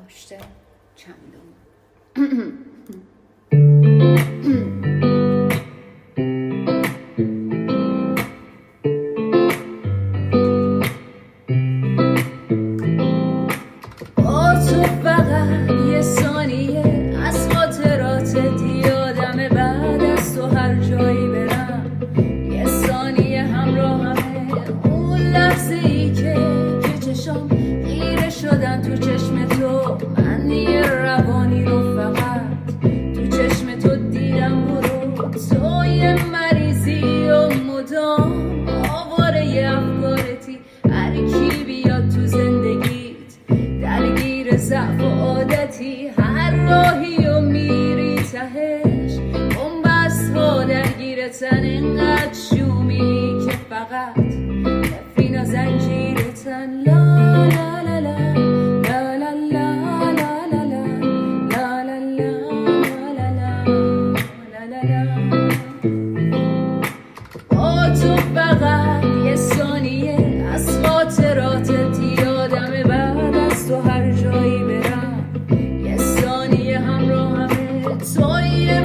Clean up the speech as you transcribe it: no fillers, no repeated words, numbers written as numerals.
برداشته چندم. با تو فقط یه ثانیه از خاطراتت یادمه، بعد از تو هر جایی برم یه ثانیه همراهمه. اون لحظه ای که چشام خیره شدن تو چشم تو، من یه روانی رو فقط تو چشم تو دیدم. برو تو یه مریضی و مدام آواره یه افکارتی، هر کی بیاد تو زندگیت درگیر ضعف و عادتی، هر راهی و میری تهش بنبست ها درگیرتن، اینقدر شومی که فقط نفرین و زنجیرتن. لا لا لا لا لا لا لا لا لا لا لا لا لا لا. با تو فقط یه ثانیه از خاطراتت یادمه، بعد از تو هر جایی برم یه ثانیه همراهمه. تو یه